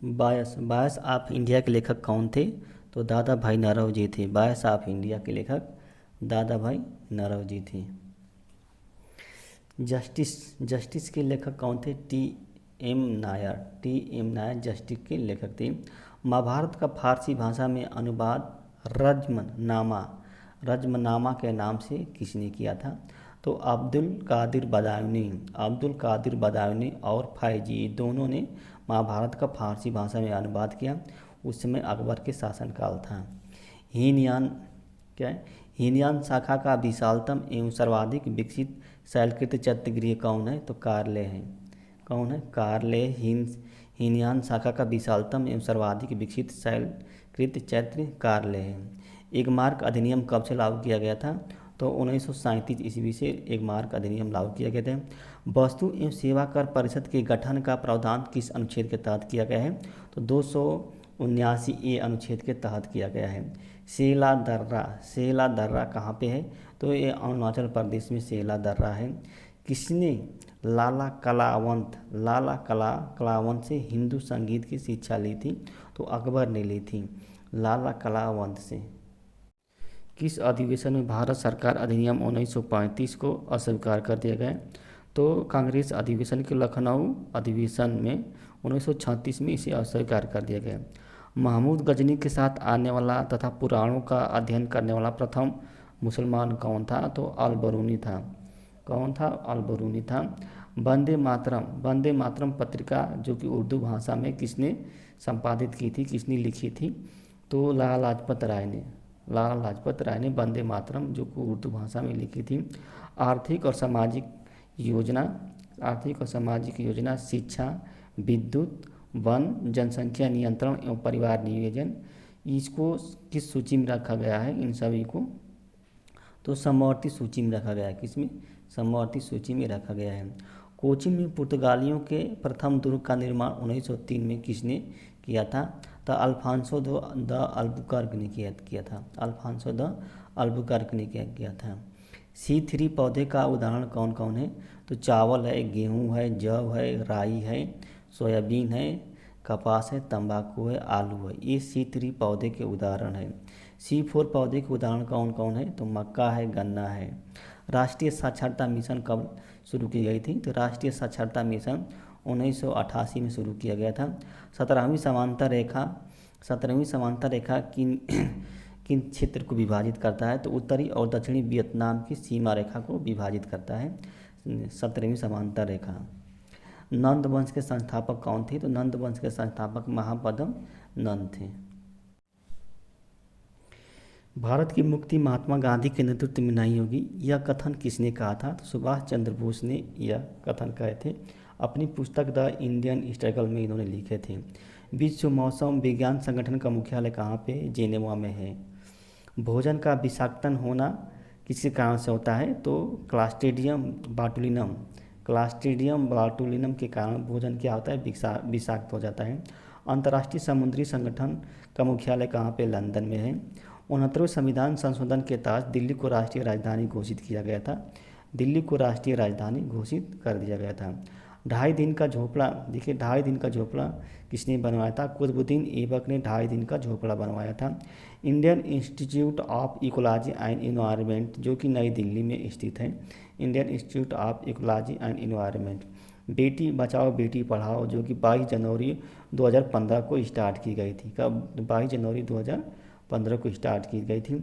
Bias bias of India के लेखक कौन थे? तो दादा भाई नौरोजी थे। बायस ऑफ इंडिया के लेखक दादा भाई नौरोजी थे। जस्टिस जस्टिस के लेखक कौन थे? T M Nair. T M Nair Justice के लेखक थे। महाभारत का फारसी भाषा में अनुवाद रज्मनामा रज्मनामा के नाम से किसने किया था? तो अब्दुल कादिर बदायूनी और फैजी दोनों ने महाभारत का फारसी भाषा में अनुवाद किया। उस समय अकबर के शासनकाल था। हीनयान क्या है? हीनयान शाखा का विशालतम एवं सर्वाधिक विकसित शैलकृत चैत्यगृह कौन है? तो कार्ले है। कौन है? कार्ले। हीनयान शाखा का विशालतम एवं सर्वाधिक विकसित शैलकृत चैत्य कार्ले है। एगमार्क अधिनियम कब से लागू किया गया था? तो 1937 ईस्वी से एगमार्क अधिनियम लागू किया गया था। वस्तु एवं सेवा कर परिषद के गठन का प्रावधान किस अनुच्छेद के तहत किया गया है? तो 279 अनुच्छेद के तहत किया गया है। सेला दर्रा कहाँ पे है? तो ये अरुणाचल प्रदेश में सेला दर्रा है। किसने लाला कलावंत से हिंदू संगीत की शिक्षा ली थी? तो अकबर ने ली थी लाला कलावंत से। किस अधिवेशन में भारत सरकार अधिनियम 1935 को अस्वीकार कर दिया गया? तो कांग्रेस अधिवेशन के लखनऊ अधिवेशन में 1936 में इसे अस्वीकार कर दिया गया। महमूद गजनी के साथ आने वाला तथा पुराणों का अध्ययन करने वाला प्रथम मुसलमान कौन था? तो अल बरूनी था। कौन था? अल बरूनी था। वंदे मातरम पत्रिका जो कि उर्दू भाषा में किसने संपादित की थी, किसने लिखी थी? तो लाला लाजपत राय ने वंदे मातरम जो कि उर्दू भाषा में लिखी थी। आर्थिक और सामाजिक योजना शिक्षा, विद्युत, वन, जनसंख्या नियंत्रण एवं परिवार नियोजन, इसको किस सूची में रखा गया है? इन सभी को तो समवर्ती सूची में रखा गया है। किसमें? समवर्ती सूची में रखा गया है। कोचीन में पुर्तगालियों के प्रथम दुर्ग का निर्माण 1903 में किसने किया था? तो अल्फांसो द अल्बुकर्क ने किया था। अल्फांसो द अल्बुकर्क ने किया था। C3 पौधे का उदाहरण कौन कौन है? तो चावल है, गेहूँ है, जौ है, राई है, सोयाबीन है, कपास है, तंबाकू है, आलू है। ये C3 पौधे के उदाहरण है। C4 पौधे के उदाहरण कौन कौन है? तो मक्का है, गन्ना है। राष्ट्रीय साक्षरता मिशन कब शुरू की गई थी? तो राष्ट्रीय साक्षरता मिशन 1988 में शुरू किया गया था। 17वीं समांतर रेखा किन किन क्षेत्र को विभाजित करता है? तो उत्तरी और दक्षिणी वियतनाम की सीमा रेखा को विभाजित करता है 17वीं समांतर रेखा। नंद वंश के संस्थापक कौन थे? तो नंद वंश के संस्थापक महापद्म नंद थे। भारत की मुक्ति महात्मा गांधी के नेतृत्व में नहीं होगी, यह कथन किसने कहा था? तो सुभाष चंद्र बोस ने यह कथन कहे थे। अपनी पुस्तक द इंडियन स्ट्रगल में इन्होंने लिखे थे। विश्व मौसम विज्ञान संगठन का मुख्यालय कहाँ पे? जेनेवा में है। भोजन का विषाक्तन होना किसी कारण से होता है? तो क्लास्ट्रीडियम बाटुलिनम के कारण भोजन क्या होता है? विषाक्त हो जाता है। अंतर्राष्ट्रीय समुद्री संगठन का मुख्यालय कहाँ पे? लंदन में है। 69वें संविधान संशोधन के तहत दिल्ली को राष्ट्रीय राजधानी घोषित किया गया था। दिल्ली को राष्ट्रीय राजधानी घोषित कर दिया गया था। 2.5 दिन का झोपड़ा, देखिए 2.5 दिन का झोपड़ा किसने बनवाया था? कुतुबुद्दीन ऐबक ने 2.5 दिन का झोपड़ा बनवाया था। Indian institute of ecology and environment जो कि नई दिल्ली में स्थित है। Indian institute of ecology and environment. Beti Bachao Beti Padhao जो कि 22 जनवरी 2015 को स्टार्ट की गई थी। कब? 22 जनवरी 2015 को स्टार्ट की गई थी।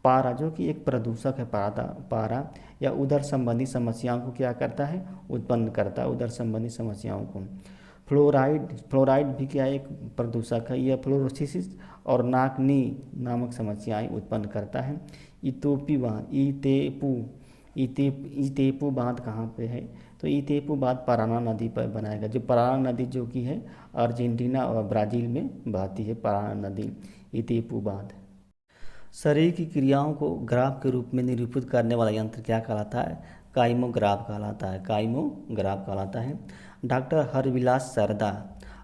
पारा जो कि एक प्रदूषक है, पारा या उदर संबंधी समस्याओं को क्या करता है? उत्पन्न करता है उदर संबंधी समस्याओं को। फ्लोराइड भी क्या एक प्रदूषक है, यह फ्लोरोसिस और नाकनी नामक समस्याएं उत्पन्न करता है। इतेपू बांध कहाँ पे है? तो इतेपू बांध पराना नदी पर बनाया गया। जो पराना नदी जो कि है अर्जेंटीना और ब्राज़ील में बहती है, पराना नदी, इतेपू बांध। शरीर की क्रियाओं को ग्राफ के रूप में निरूपित करने वाला यंत्र क्या कहलाता है? काइमोग्राफ कहलाता है। डॉक्टर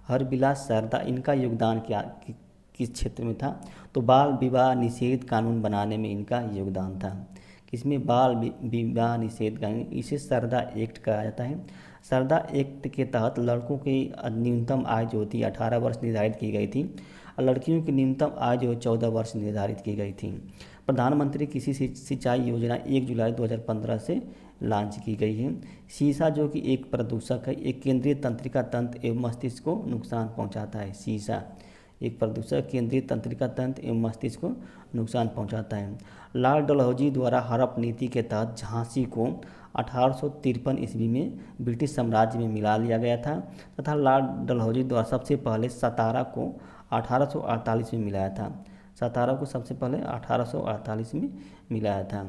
हरविलास सरदा इनका योगदान किस क्षेत्र में था? तो बाल विवाह निषेध कानून बनाने में इनका योगदान था। किसमें? बाल विवाह निषेध कानून, इसे सरदा एक्ट कहा जाता है। सरदा एक्ट के तहत लड़कों की न्यूनतम आय जो थी 18 वर्ष निर्धारित की गई थी और लड़कियों की न्यूनतम आय जो 14 वर्ष निर्धारित की गई थी। प्रधानमंत्री कृषि सिंचाई योजना 1 जुलाई 2015 से लॉन्च की गई है। शीशा जो कि एक प्रदूषक है, एक केंद्रीय तंत्रिका तंत्र एवं मस्तिष्क को नुकसान पहुंचाता है। शीशा एक प्रदूषक केंद्रीय तंत्रिका तंत्र एवं मस्तिष्क को नुकसान पहुंचाता है। लॉर्ड डलहौजी द्वारा हड़प नीति के तहत झांसी को 1853 ईस्वी में ब्रिटिश साम्राज्य में मिला लिया गया था तथा लॉर्ड डलहौजी द्वारा सबसे पहले सतारा को 1848 में मिलाया था। सतारा को सबसे पहले 1848 में मिलाया था।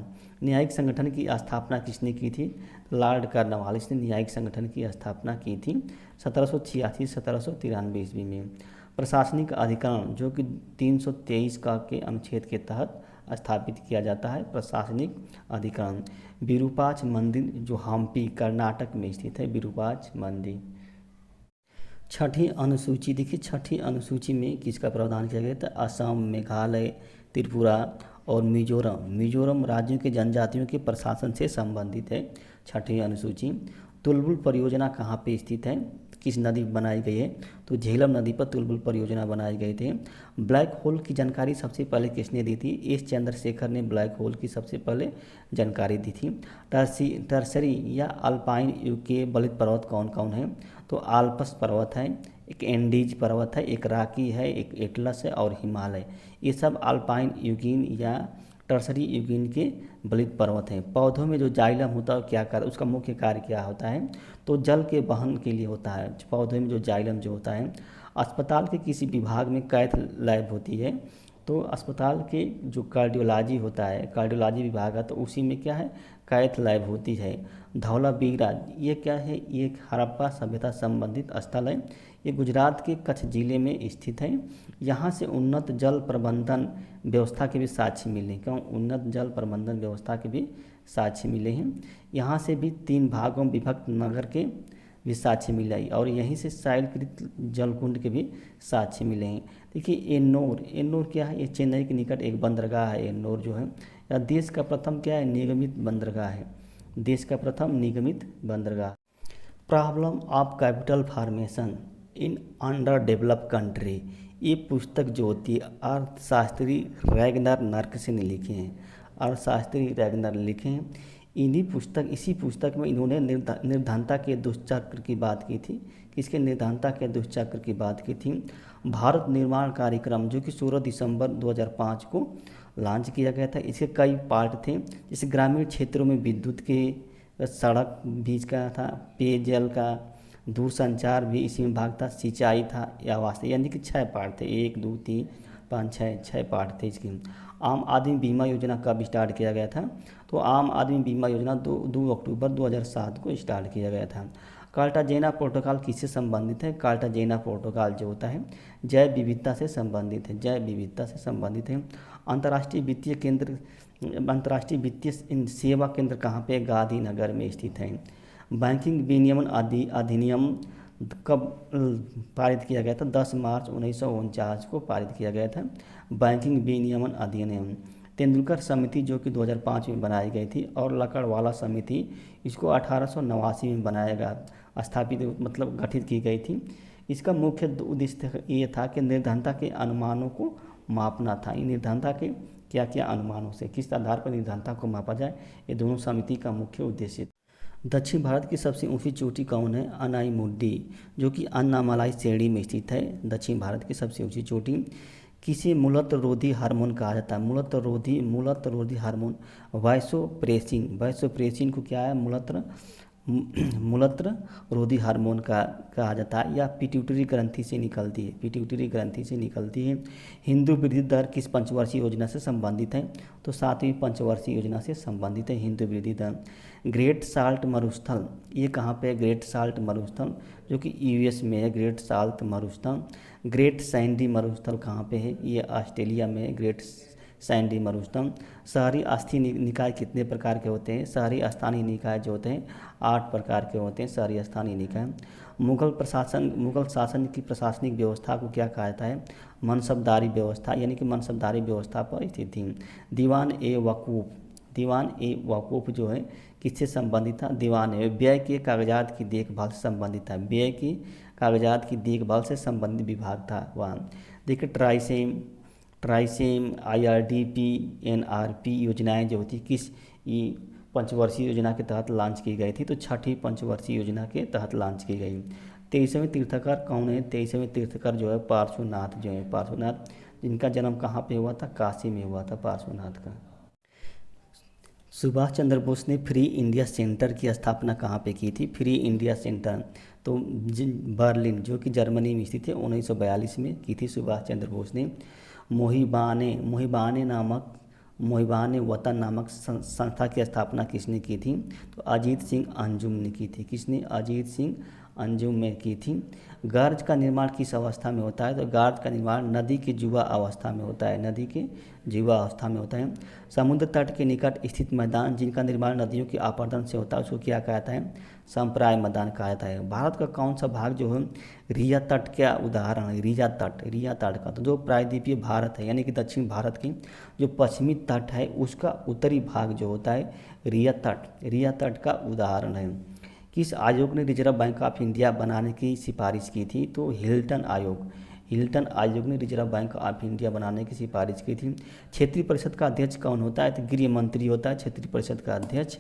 न्यायिक संगठन की स्थापना किसने की थी? लॉर्ड कॉर्नवालिस ने न्यायिक संगठन की स्थापना की थी 1786-1793 ईस्वी में। प्रशासनिक अधिकरण जो कि 323 का के अनुच्छेद के तहत स्थापित किया जाता है। प्रशासनिक अधिकरण विरूपाक्ष मंदिर जो हम्पी कर्नाटक में स्थित है, विरूपाक्ष मंदिर। छठी अनुसूची देखिए, छठी अनुसूची में किसका प्रावधान किया गया था? असम, मेघालय, त्रिपुरा और मिजोरम। मिजोरम राज्यों के जनजातियों के प्रशासन से संबंधित है छठी अनुसूची। तुलबुल परियोजना कहाँ पे स्थित है? किस नदी बनाई गई है? तो झेलम नदी पर तुलबुल परियोजना बनाए गए थे। ब्लैक होल की जानकारी सबसे पहले किसने दी थी? एस चंद्रशेखर ने ब्लैक होल की सबसे पहले जानकारी दी थी। टर्सरी या अल्पाइन युग के बलित पर्वत कौन कौन है? तो आल्प्स पर्वत है, एक एंडीज पर्वत है, एक राकी है, एक एटलस है और हिमालय। ये सब अल्पाइन युगीन या टर्सरी युगीन के बलित पर्वत हैं। पौधों में जो जाइलम होता है क्या कर उसका मुख्य कार्य क्या होता है? तो जल के वहन के लिए होता है। पौधों में जो जाइलम जो होता है। अस्पताल के किसी विभाग में कैथ लैब होती है, तो अस्पताल के जो कार्डियोलॉजी होता है, कार्डियोलॉजी विभाग है, तो उसी में क्या है? कैथ लैब होती है। धौलावीरा ये क्या है? ये एक हड़प्पा सभ्यता संबंधित स्थल है। ये गुजरात के कच्छ जिले में स्थित है। यहाँ से उन्नत जल प्रबंधन व्यवस्था के भी साक्ष्य मिले। क्यों? उन्नत जल प्रबंधन व्यवस्था के भी साक्ष्य मिले हैं। यहाँ से भी 3 भागों में विभक्त नगर के भी साक्ष्य मिले और यहीं से साइलकृत जलकुंड के भी साक्ष्य मिले हैं। देखिए एन्नोर, एन्नोर क्या है? ये चेन्नई के निकट एक बंदरगाह है। एन्नोर जो है यह देश का प्रथम क्या है? निगमित बंदरगाह है। देश का प्रथम निगमित बंदरगाह। Problem of capital formation in under developed country, ये पुस्तक जो होती है अर्थशास्त्री रैगनर नर्कसे ने लिखे हैं। अर्थशास्त्री रैगनर लिखे हैं। इसी पुस्तक में इन्होंने निर्धनता के दुष्चक्र की बात की थी। किसके? निर्धनता के दुष्चक्र की बात की थी। भारत निर्माण कार्यक्रम जो कि 16 दिसंबर 2005 को लॉन्च किया गया था। इसके कई पार्ट थे, जैसे ग्रामीण क्षेत्रों में विद्युत के, सड़क बीच का था, पेयजल का, दूरसंचार भी इसी में भाग था, सिंचाई था, आवास, यानी कि 6 पार्ट थे। 1 2 3 5 6 पार्ट थे इसके। आम आदमी बीमा योजना कब स्टार्ट किया गया था? तो आम आदमी बीमा योजना 2 अक्टूबर 2007 को स्टार्ट किया गया था। कार्टाजेना प्रोटोकॉल किससे संबंधित है? कार्टाजेना प्रोटोकॉल जो होता है जैव विविधता से संबंधित है। जैव विविधता से संबंधित है। अंतर्राष्ट्रीय वित्तीय केंद्र, अंतर्राष्ट्रीय वित्तीय सेवा केंद्र कहाँ पे? गांधीनगर में स्थित है। बैंकिंग विनियमन अधिनियम कब पारित किया गया था? 10 मार्च 1949 को पारित किया गया था बैंकिंग विनियमन अधिनियम। तेंदुलकर समिति जो कि 2005 में बनाई गई थी और लकड़वाला समिति इसको 1889 में बनाया गया, स्थापित मतलब गठित की गई थी। इसका मुख्य उद्देश्य ये था कि निर्धनता के अनुमानों को मापना था। निर्धनता के क्या क्या अनुमानों से किस आधार पर निर्धनता को मापा जाए, ये दोनों समिति का मुख्य उद्देश्य। दक्षिण भारत की सबसे ऊंची चोटी कौन है? अनाईमुड्डी जो कि अन्नामलाई श्रेणी में स्थित है। दक्षिण भारत की सबसे ऊंची चोटी। किसे मूत्ररोधी हार्मोन कहा जाता है? मूत्ररोधी हार्मोन वाइसोप्रेसिन। वाइसोप्रेसिन को क्या है? मूत्र रोधी हार्मोन का कहा जाता है, या पिट्यूटरी ग्रंथि से निकलती है। पिट्यूटरी ग्रंथि से निकलती है। हिंदू वृद्धि दर किस पंचवर्षीय योजना से संबंधित है? तो 7वीं पंचवर्षीय योजना से संबंधित है हिंदू वृद्धि दर। ग्रेट साल्ट मरुस्थल ये कहाँ पे है? ग्रेट साल्ट मरुस्थल जो कि यूएस में है। ग्रेट साल्ट मरुस्थल। ग्रेट सैंडी मरुस्थल कहाँ पे है? ये ऑस्ट्रेलिया में है। ग्रेट सैंडी मरुस्थल। शहरी स्थानीय निकाय कितने प्रकार के होते हैं? शहरी स्थानीय निकाय जो होते हैं 8 प्रकार के होते हैं शहरी स्थानीय निकाय। मुगल शासन की प्रशासनिक व्यवस्था को क्या कहा जाता है? मनसबदारी व्यवस्था, यानी कि मनसबदारी व्यवस्था पर स्थित थी। दीवान ए वकूफ़ दीवान ए वकूफ़ जो है किससे संबंधित था? दीवान ए व्यय के कागजात की देखभाल से संबंधित था, व्यय की कागजात की देखभाल से संबंधित विभाग था वहाँ। देखिए ट्राइसेम IRDP NRP योजनाएं जो होती किस पंचवर्षीय योजना के तहत लॉन्च की गई थी? तो छठी पंचवर्षीय योजना के तहत लॉन्च की गई। 23वें तीर्थकर कौन है? 23वें तीर्थकर जो है पार्श्वनाथ जो है, पार्श्वनाथ, जिनका जन्म कहाँ पे हुआ था? काशी में हुआ था पार्श्वनाथ का। सुभाष चंद्र बोस ने फ्री इंडिया सेंटर की स्थापना कहाँ पे की थी? फ्री इंडिया सेंटर तो बर्लिन जो कि जर्मनी में स्थित है 1942 में की थी सुभाष चंद्र बोस ने। मोहिबान वतन नामक संस्था की स्थापना किसने की थी? तो अजीत सिंह अंजुम ने की थी। किसने? अजीत सिंह अंजुम में की थी। गार्ज का निर्माण किस अवस्था में होता है? तो गार्ज का निर्माण नदी के जुआ अवस्था में होता है, नदी के जुआ अवस्था में होता है। समुद्र तट के निकट स्थित मैदान जिनका निर्माण नदियों के आपर्दन से होता है उसको क्या कहता है? संप्राय मैदान कहता है। भारत का कौन सा भाग जो है रिया तट क्या उदाहरण है? रिया तट का तो जो प्रायद्वीपीय भारत है यानी कि दक्षिण भारत की जो पश्चिमी तट है उसका उत्तरी भाग जो होता है रिया तट का उदाहरण है। किस आयोग ने रिजर्व बैंक ऑफ इंडिया बनाने की सिफारिश की थी? तो हिल्टन आयोग ने रिजर्व बैंक ऑफ इंडिया बनाने की सिफारिश की थी। क्षेत्रीय परिषद का अध्यक्ष कौन होता है? तो गृह मंत्री होता है क्षेत्रीय परिषद का अध्यक्ष,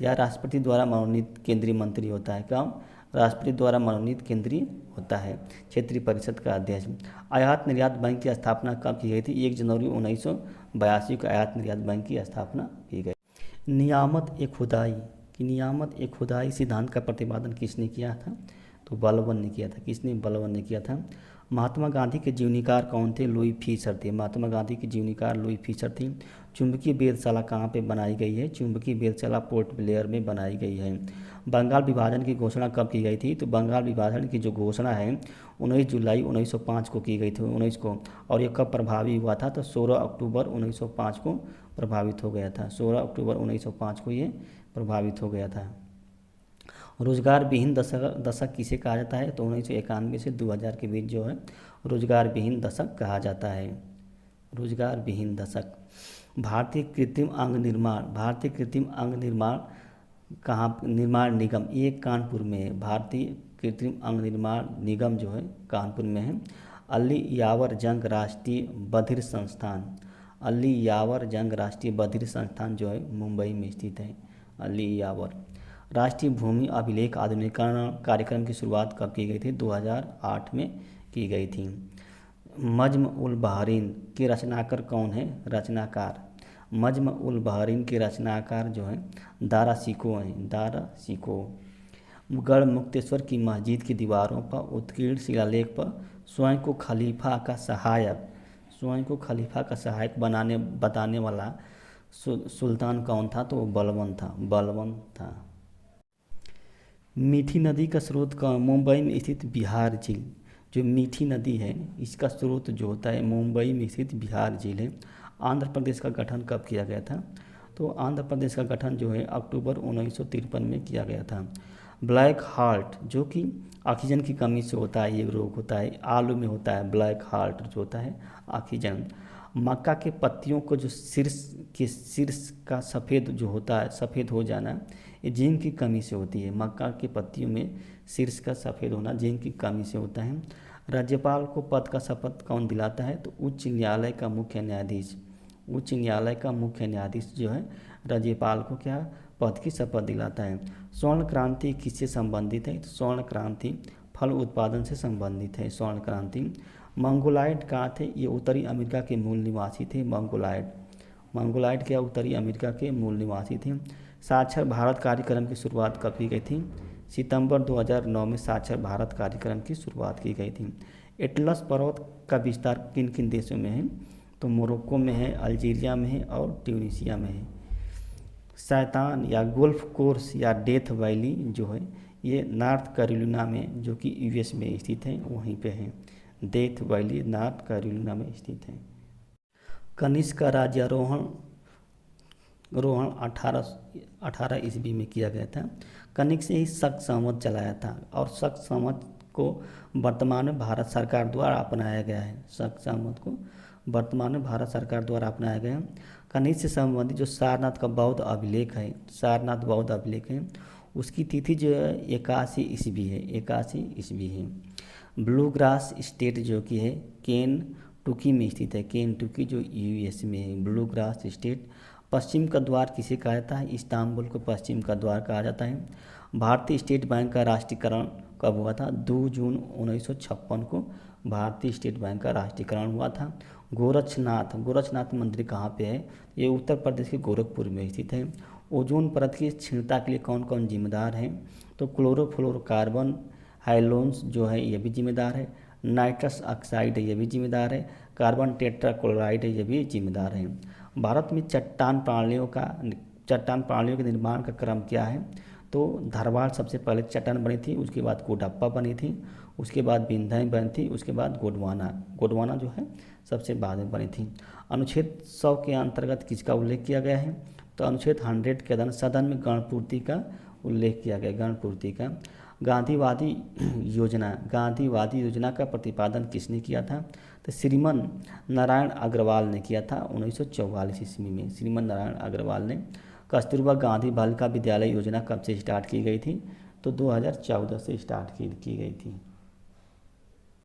या राष्ट्रपति द्वारा मनोनीत केंद्रीय मंत्री होता है। कौन? राष्ट्रपति द्वारा मनोनीत केंद्रीय होता है क्षेत्रीय परिषद का अध्यक्ष। आयात निर्यात बैंक की स्थापना कब की गई थी? 1 जनवरी 1982 को आयात निर्यात बैंक की स्थापना की गई। नियामत ए खुदाई सिद्धांत का प्रतिपादन किसने किया था? तो बलबन ने किया था। किसने? बलबन ने किया था। महात्मा गांधी के जीवनीकार कौन थे? लुई फीसर थे। महात्मा गांधी के जीवनीकार लुई फीसर थे। चुंबकीय वेधशाला कहाँ पे बनाई गई है? चुंबकीय वेधशाला पोर्ट ब्लेयर में बनाई गई है। बंगाल विभाजन की घोषणा कब की गई थी? तो बंगाल विभाजन की जो घोषणा है 19 जुलाई 1905 को की गई थी 19 को। और ये कब प्रभावी हुआ था? तो 16 अक्टूबर 1905 को प्रभावित हो गया था। 16 अक्टूबर 1905 को ये प्रभावित हो गया था। रोजगार विहीन दशक किसे कहा जाता है? तो 1991 से 2000 के बीच जो है रोजगार विहीन दशक कहा जाता है। रोजगार विहीन दशक। भारतीय कृत्रिम अंग निर्माण कहाँ? निर्माण निगम ये कानपुर में है। भारतीय कृत्रिम अंग निर्माण निगम जो है कानपुर में है। अली यावर जंग राष्ट्रीय बधिर संस्थान जो है मुंबई में स्थित है। अली यावर। राष्ट्रीय भूमि अभिलेख आधुनिकीकरण कार्यक्रम की शुरुआत कब की गई थी? 2008 में की गई थी। मज्म उल बहरीन के रचनाकार कौन है? मज्म उल बहरीन के रचनाकार जो है दारा शिकोह। गढ़ मुक्तेश्वर की मस्जिद की दीवारों पर उत्कीर्ण शिलालेख पर स्वयं को खलीफा का सहायक बताने वाला सुल्तान कौन था? तो बलबन था। मीठी नदी का स्रोत कहाँ? मुंबई में स्थित बिहार झील। जो मीठी नदी है इसका स्रोत जो होता है मुंबई में स्थित बिहार झील है। आंध्र प्रदेश का गठन कब किया गया था? तो आंध्र प्रदेश का गठन जो है अक्टूबर 1953 में किया गया था। ब्लैक हार्ट जो कि ऑक्सीजन की कमी से होता है, ये रोग होता है, आलू में होता है ब्लैक हार्ट जो होता है ऑक्सीजन। मक्का के पत्तियों को जो शीर्ष का सफ़ेद जो होता है, सफ़ेद हो जाना, ये जिंक की कमी से होती है। मक्का की पत्तियों में शीर्ष का सफ़ेद होना जिंक की कमी से होता है। राज्यपाल को पद का शपथ कौन दिलाता है? तो उच्च न्यायालय का मुख्य न्यायाधीश जो है राज्यपाल को क्या पद की शपथ दिलाता है। स्वर्ण क्रांति किससे संबंधित है? तो स्वर्ण क्रांति फल उत्पादन से संबंधित है। स्वर्ण क्रांति। मंगोलाइड कहाँ थे? ये उत्तरी अमेरिका के मूल निवासी थे। मंगोलाइड क्या उत्तरी अमेरिका के मूल निवासी थे। साक्षर भारत कार्यक्रम की शुरुआत कब की गई थी? सितंबर 2009 में साक्षर भारत कार्यक्रम की शुरुआत की गई थी। एटलस पर्वत का विस्तार किन किन देशों में है? तो मोरक्को में है, अल्जीरिया में है और ट्यूनीशिया में है। शैतान या गोल्फ कोर्स या डेथ वैली जो है ये नॉर्थ कैरोलिना में जो कि यूएस में स्थित है वहीं पे है। डेथ वैली नॉर्थ कैरोलिना में स्थित है। कनिष्क का राज्यारोहण 18 ईस्वी में किया गया था। कनिष्क से ही शक संवत चलाया था और शक संवत को वर्तमान में भारत सरकार द्वारा अपनाया गया है। शक संवत को वर्तमान में भारत सरकार द्वारा अपनाया गया। खनिज से संबंधित जो सारनाथ का बौद्ध अभिलेख है, सारनाथ बौद्ध अभिलेख है, उसकी तिथि जो है 81 ईस्वी है, 81 ईस्वी है। ब्लू ग्रास स्टेट जो कि है केनटुकी में स्थित है, केनटुकी जो यूएस में है। Blue grass state. पश्चिम का द्वार किसे कहा जाता है? इस्तांबुल को पश्चिम का द्वार कहा जाता है। भारतीय स्टेट बैंक का राष्ट्रीयकरण कब हुआ था? 2 जून 1956 को भारतीय स्टेट बैंक का राष्ट्रीयकरण हुआ था। गोरक्षनाथ, गोरक्षनाथ मंदिर कहाँ पे है? ये उत्तर प्रदेश के गोरखपुर में स्थित है। ओजोन परत की क्षीणता के लिए कौन कौन जिम्मेदार हैं? तो क्लोरोफ्लोरोकार्बन, हाइलोन्स जो है ये भी जिम्मेदार है, नाइट्रस ऑक्साइड है ये भी जिम्मेदार है, कार्बन टेट्राक्लोराइड है ये भी जिम्मेदार है। भारत में चट्टान प्रणालियों के निर्माण का क्रम क्या है? तो धारवाड़ सबसे पहले चट्टान बनी थी, उसके बाद कोडप्पा बनी थी, उसके बाद विंध्य बनी थी, उसके बाद गोंडवाना जो है सबसे बाद में बनी थी। अनुच्छेद 100 के अंतर्गत किसका उल्लेख किया गया है? तो अनुच्छेद 100 के अंदर सदन में गणपूर्ति का उल्लेख किया गया, गणपूर्ति का। गांधीवादी योजना का प्रतिपादन किसने किया था? तो श्रीमन नारायण अग्रवाल ने किया था 1944 ईस्वी में, श्रीमन नारायण अग्रवाल ने। कस्तूरबा गांधी बालिका विद्यालय योजना कब से स्टार्ट की गई थी? तो 2014 से स्टार्ट की गई थी।